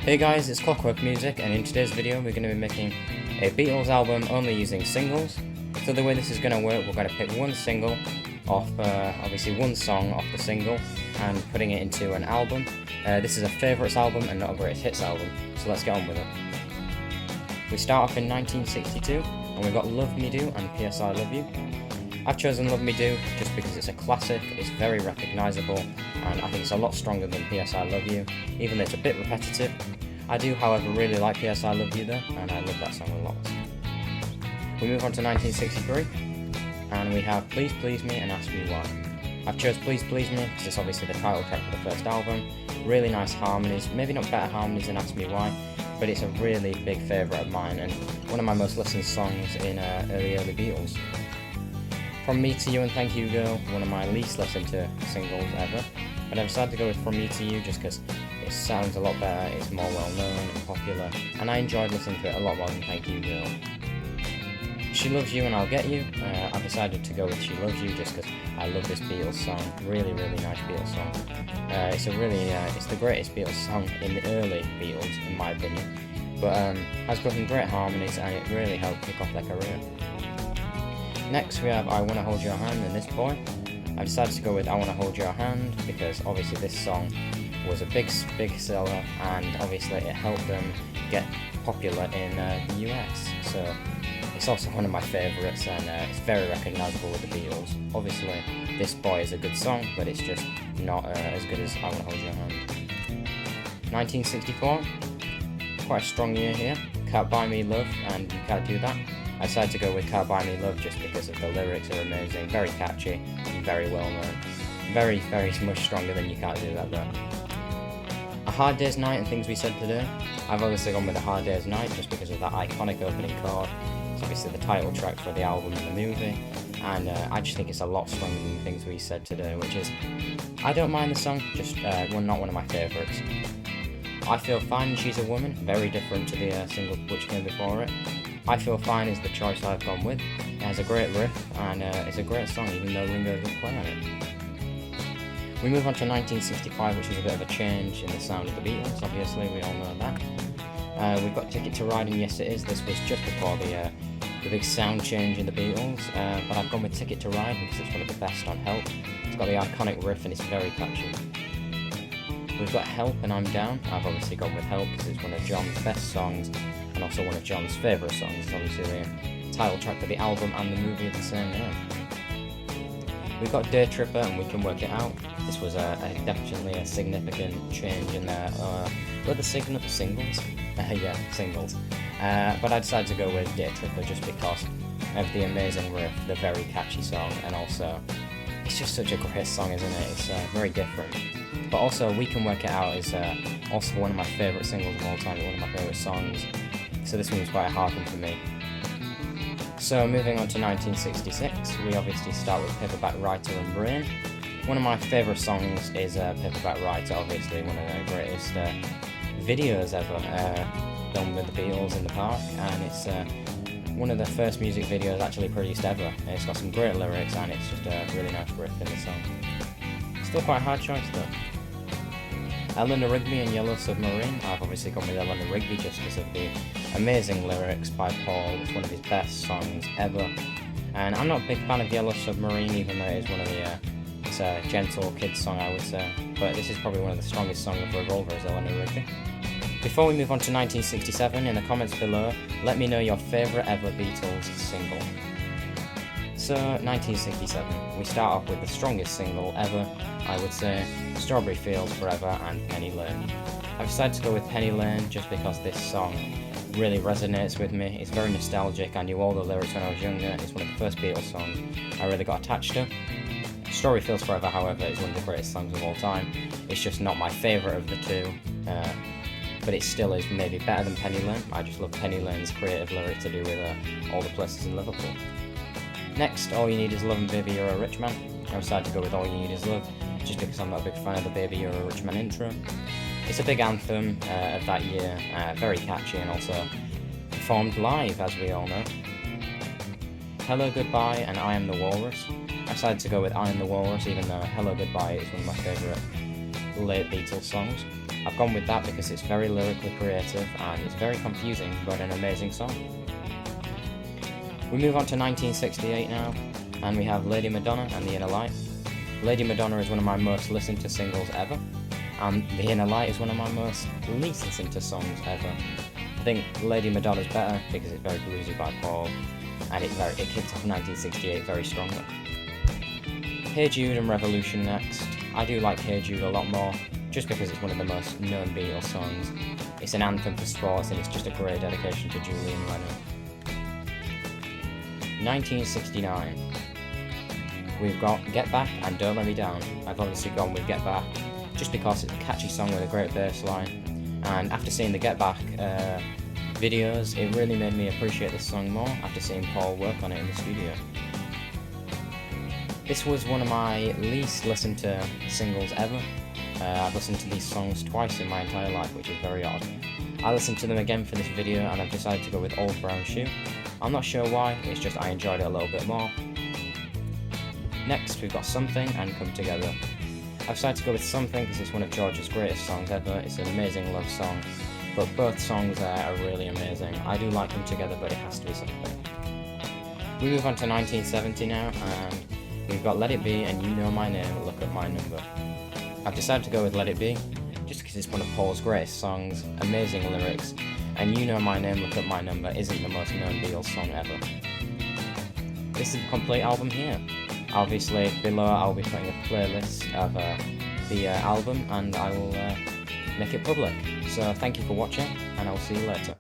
Hey guys, it's Clockwork Music, and in today's video we're going to be making a Beatles album only using singles. So the way this is going to work, we're going to pick one single off, obviously one song off the single, and putting it into an album. This is a favourites album and not a greatest hits album, so let's get on with it. We start off in 1962, and we've got Love Me Do and P.S. I Love You. I've chosen Love Me Do just because it's a classic, it's very recognisable, and I think it's a lot stronger than P.S. I Love You, even though it's a bit repetitive. I do, however, really like P.S. I Love You though, and I love that song a lot. We move on to 1963, and we have Please Please Me and Ask Me Why. I've chose Please Please Me because it's obviously the title track for the first album. Really nice harmonies, maybe not better harmonies than Ask Me Why, but it's a really big favourite of mine and one of my most listened songs in early Beatles. From Me to You and Thank You Girl, one of my least listened to singles ever, but I've decided to go with From Me to You just because it sounds a lot better, it's more well known and popular, and I enjoyed listening to it a lot more than Thank You Girl. She Loves You and I'll Get You, I've decided to go with She Loves You just because I love this Beatles song, really nice Beatles song. It's the greatest Beatles song in the early Beatles in my opinion, but has got some great harmonies and it really helped kick off their career. Next we have I Wanna Hold Your Hand and This Boy. I decided to go with I Wanna Hold Your Hand because obviously this song was a big seller and obviously it helped them get popular in the US. So it's also one of my favourites and it's very recognisable with the Beatles. Obviously This Boy is a good song, but it's just not as good as I Wanna Hold Your Hand. 1964, quite a strong year here. Cant Buy Me Love and You Can't Do That. I decided to go with Cant Buy Me Love just because of the lyrics are amazing, very catchy, and very well known. Very much stronger than You Can't Do That though. A Hard Day's Night and Things We Said Today. I've obviously gone with A Hard Day's Night just because of that iconic opening chord. It's obviously the title track for the album and the movie, and I just think it's a lot stronger than Things We Said Today, which is, I don't mind the song, just not one of my favourites. I Feel Fine and She's a Woman, very different to the single which came before it. I Feel Fine is the choice I've gone with. It has a great riff and it's a great song even though Ringo doesn't play on it. We move on to 1965, which is a bit of a change in the sound of the Beatles, obviously, we all know that. We've got Ticket to Ride and Yes It Is. This was just before the big sound change in the Beatles, but I've gone with Ticket to Ride because it's one of the best on Help. It's got the iconic riff and it's very catchy. We've got Help and I'm Down. I've obviously gone with Help because it's one of John's best songs and also one of John's favourite songs. It's obviously the title track for the album and the movie of the same name. We've got Day Tripper and We Can Work It Out. This was definitely a significant change in their singles. Singles. But I decided to go with Day Tripper just because of the amazing riff, the very catchy song, and also it's just such a great song, isn't it? It's very different. But also We Can Work It Out is also one of my favourite singles of all time, one of my favourite songs. So this one was quite a hard one for me. So moving on to 1966, we obviously start with Paperback Writer and Brain. One of my favourite songs is Paperback Writer, obviously one of the greatest videos ever done with the Beatles in the park, and it's one of the first music videos actually produced ever. It's got some great lyrics and it's just a really nice riff in the song. Still quite a hard choice though. Eleanor Rigby and Yellow Submarine. I've obviously gone with Eleanor Rigby just because of the amazing lyrics by Paul. It's one of his best songs ever. And I'm not a big fan of Yellow Submarine, even though it is one of the it's a gentle kids song, I would say. But this is probably one of the strongest songs of Revolver is Eleanor Rigby. Before we move on to 1967, in the comments below, let me know your favourite ever Beatles single. So 1967, we start off with the strongest single ever, I would say, Strawberry Fields Forever and Penny Lane. I've decided to go with Penny Lane just because this song really resonates with me. It's very nostalgic, I knew all the lyrics when I was younger, it's one of the first Beatles songs I really got attached to. Strawberry Fields Forever, however, is one of the greatest songs of all time. It's just not my favourite of the two, but it still is maybe better than Penny Lane. I just love Penny Lane's creative lyric to do with all the places in Liverpool. Next, All You Need Is Love and Baby You're a Rich Man. I decided to go with All You Need Is Love, just because I'm not a big fan of the Baby You're a Rich Man intro. It's a big anthem of that year, very catchy and also performed live, as we all know. Hello Goodbye and I Am the Walrus. I decided to go with I Am the Walrus, even though Hello Goodbye is one of my favourite late Beatles songs. I've gone with that because it's very lyrically creative and it's very confusing, but an amazing song. We move on to 1968 now, and we have Lady Madonna and The Inner Light. Lady Madonna is one of my most listened to singles ever, and The Inner Light is one of my most least listened to songs ever. I think Lady Madonna's better because it's very bluesy by Paul, and it kicked off 1968 very strongly. Hey Jude and Revolution next. I do like Hey Jude a lot more, just because it's one of the most known Beatles songs. It's an anthem for sports and it's just a great dedication to Julian Lennon. 1969. We've got Get Back and Don't Let Me Down. I've obviously gone with Get Back just because it's a catchy song with a great bass line, and after seeing the Get Back videos, it really made me appreciate this song more after seeing Paul work on it in the studio. This was one of my least listened to singles ever. I've listened to these songs twice in my entire life, which is very odd. I listened to them again for this video and I've decided to go with Old Brown Shoe. I'm not sure why, it's just I enjoyed it a little bit more. Next we've got Something and Come Together. I've decided to go with Something because it's one of George's greatest songs ever. It's an amazing love song, but both songs there are really amazing. I do like Come Together, but it has to be Something. We move on to 1970 now, and we've got Let It Be and You Know My Name, Look Up My Number. I've decided to go with Let It Be, just because it's one of Paul's greatest songs, amazing lyrics, and You Know My Name, Look Up My Number isn't the most known Beatles song ever. This is the complete album here. Obviously, below I'll be putting a playlist of the album, and I will make it public. So thank you for watching, and I'll see you later.